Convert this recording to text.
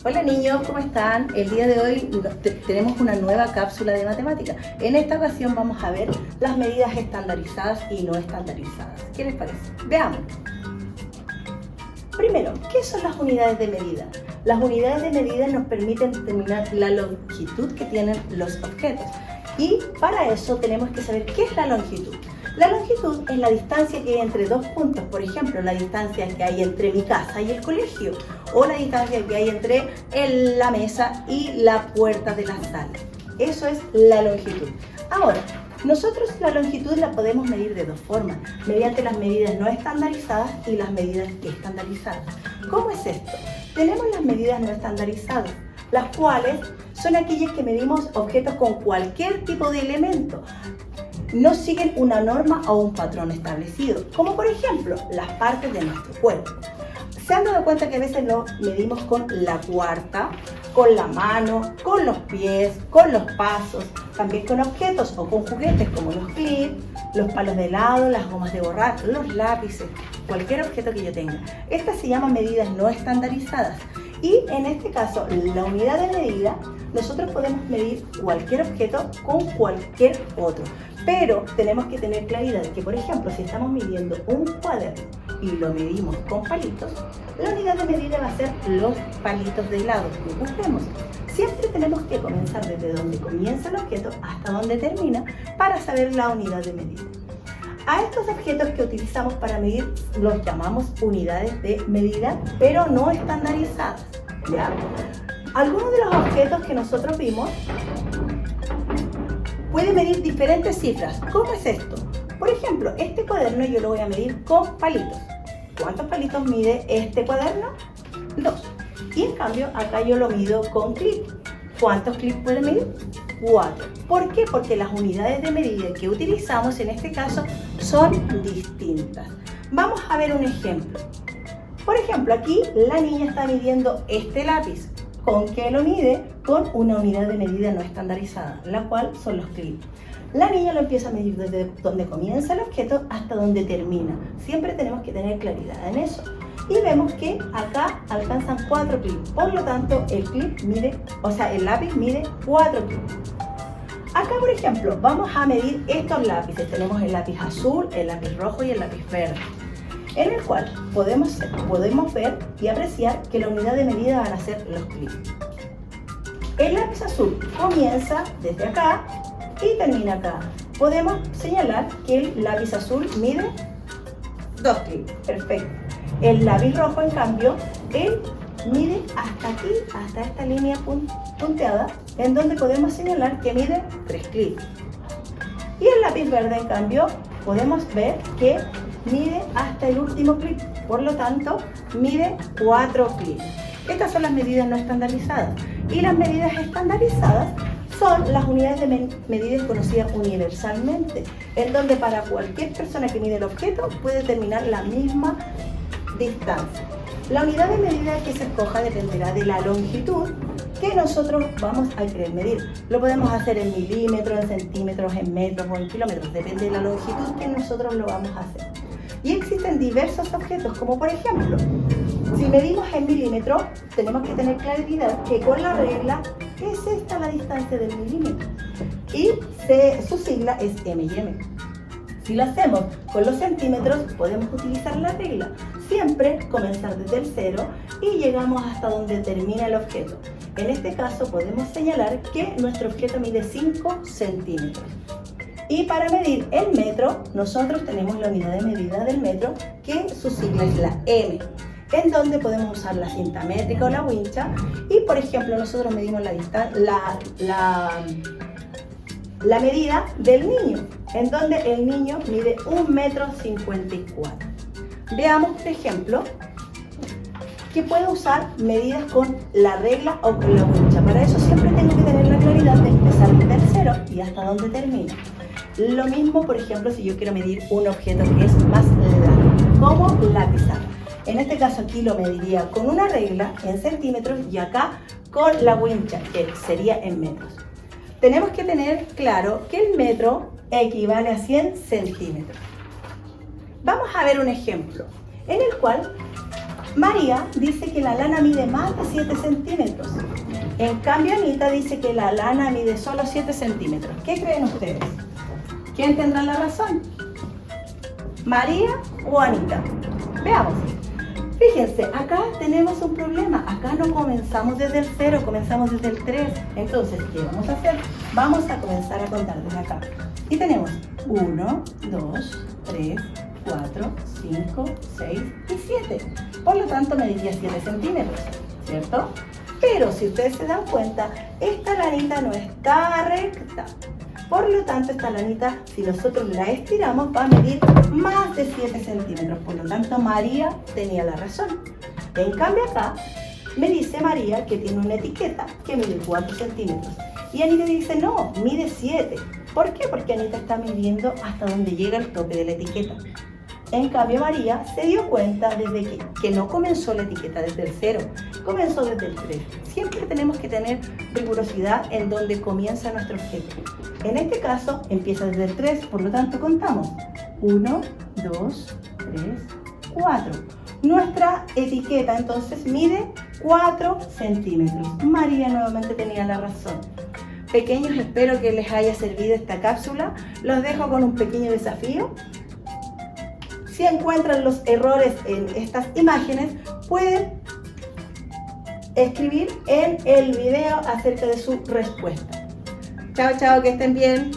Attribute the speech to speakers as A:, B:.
A: Hola niños, ¿cómo están? El día de hoy tenemos una nueva cápsula de matemática. En esta ocasión vamos a ver las medidas estandarizadas y no estandarizadas. ¿Qué les parece? Veamos. Primero, ¿qué son las unidades de medida? Las unidades de medida nos permiten determinar la longitud que tienen los objetos. Y para eso tenemos que saber qué es la longitud. La longitud es la distancia que hay entre dos puntos, por ejemplo, la distancia que hay entre mi casa y el colegio, o la distancia que hay entre la mesa y la puerta de la sala. Eso es la longitud. Ahora, nosotros la longitud la podemos medir de dos formas, mediante las medidas no estandarizadas y las medidas estandarizadas. ¿Cómo es esto? Tenemos las medidas no estandarizadas, las cuales son aquellas que medimos objetos con cualquier tipo de elemento. No siguen una norma o un patrón establecido, como por ejemplo las partes de nuestro cuerpo. ¿Se han dado cuenta que a veces lo medimos con la cuarta, con la mano, con los pies, con los pasos, también con objetos o con juguetes como los clips, los palos de helado, las gomas de borrar, los lápices, cualquier objeto que yo tenga? Estas se llaman medidas no estandarizadas y en este caso la unidad de medida nosotros podemos medir cualquier objeto con cualquier otro. Pero tenemos que tener claridad de que, por ejemplo, si estamos midiendo un cuaderno y lo medimos con palitos, la unidad de medida va a ser los palitos de helado que ocupemos. Siempre tenemos que comenzar desde donde comienza el objeto hasta donde termina para saber la unidad de medida. A estos objetos que utilizamos para medir los llamamos unidades de medida, pero no estandarizadas, ¿ya? Algunos de los objetos que nosotros vimos puede medir diferentes cifras. ¿Cómo es esto? Por ejemplo, este cuaderno yo lo voy a medir con palitos. ¿Cuántos palitos mide este cuaderno? 2. Y en cambio, acá yo lo mido con clip. ¿Cuántos clips puede medir? 4. ¿Por qué? Porque las unidades de medida que utilizamos en este caso son distintas. Vamos a ver un ejemplo. Por ejemplo, aquí la niña está midiendo este lápiz. ¿Con qué lo mide? Con una unidad de medida no estandarizada, la cual son los clips. La niña lo empieza a medir desde donde comienza el objeto hasta donde termina. Siempre tenemos que tener claridad en eso. Y vemos que acá alcanzan 4 clips. Por lo tanto, el lápiz mide 4 clips. Acá, por ejemplo, vamos a medir estos lápices. Tenemos el lápiz azul, el lápiz rojo y el lápiz verde, en el cual podemos ver y apreciar que la unidad de medida van a ser los clips. El lápiz azul comienza desde acá y termina acá. Podemos señalar que el lápiz azul mide 2 clips. Perfecto. El lápiz rojo, en cambio, él mide hasta aquí, hasta esta línea punteada, en donde podemos señalar que mide 3 clips. Y el lápiz verde, en cambio, podemos ver que mide hasta el último clip, por lo tanto mide 4 clips. Estas son las medidas no estandarizadas. Y las medidas estandarizadas son las unidades de medida conocidas universalmente, en donde para cualquier persona que mide el objeto puede determinar la misma distancia. La unidad de medida que se escoja dependerá de la longitud que nosotros vamos a querer medir. Lo podemos hacer en milímetros, en centímetros, en metros o en kilómetros, depende de la longitud que nosotros lo vamos a hacer. Y existen diversos objetos, como por ejemplo, si medimos en milímetros, tenemos que tener claridad que con la regla es esta la distancia del milímetro y su sigla es m/m. Si lo hacemos con los centímetros, podemos utilizar la regla, siempre comenzar desde el 0 y llegamos hasta donde termina el objeto. En este caso podemos señalar que nuestro objeto mide 5 centímetros. Y para medir el metro, nosotros tenemos la unidad de medida del metro, que su sigla es la M, en donde podemos usar la cinta métrica o la wincha. Y por ejemplo, nosotros medimos la medida del niño, en donde el niño mide 1,54 m. Veamos, por ejemplo, que puedo usar medidas con la regla o con la wincha. Para eso siempre tengo que tener la claridad de empezar desde el 0 y hasta donde termina. Lo mismo, por ejemplo, si yo quiero medir un objeto que es más largo, como la pizarra. En este caso aquí lo mediría con una regla en centímetros y acá con la wincha, que sería en metros. Tenemos que tener claro que el metro equivale a 100 centímetros. Vamos a ver un ejemplo en el cual María dice que la lana mide más de 7 centímetros. En cambio, Anita dice que la lana mide solo 7 centímetros. ¿Qué creen ustedes? ¿Quién tendrá la razón? ¿María o Anita? Veamos. Fíjense, acá tenemos un problema. Acá no comenzamos desde el 0, comenzamos desde el 3. Entonces, ¿qué vamos a hacer? Vamos a comenzar a contar desde acá. Y tenemos 1, 2, 3, 4, 5, 6 y 7. Por lo tanto, mediría 7 centímetros, ¿cierto? Pero si ustedes se dan cuenta, esta lanita no está recta. Por lo tanto, esta lanita, si nosotros la estiramos, va a medir más de 7 centímetros. Por lo tanto, María tenía la razón. En cambio acá, me dice María que tiene una etiqueta que mide 4 centímetros. Y Anita dice, no, mide 7. ¿Por qué? Porque Anita está midiendo hasta donde llega el tope de la etiqueta. En cambio, María se dio cuenta desde que no comenzó la etiqueta desde el 0, comenzó desde el 3. Siempre tenemos que tener rigurosidad en donde comienza nuestro objeto. En este caso, empieza desde el 3, por lo tanto contamos 1, 2, 3, 4. Nuestra etiqueta entonces mide 4 centímetros. María nuevamente tenía la razón. Pequeños, espero que les haya servido esta cápsula. Los dejo con un pequeño desafío. Si encuentran los errores en estas imágenes, pueden escribir en el video acerca de su respuesta. Chao, chao, que estén bien.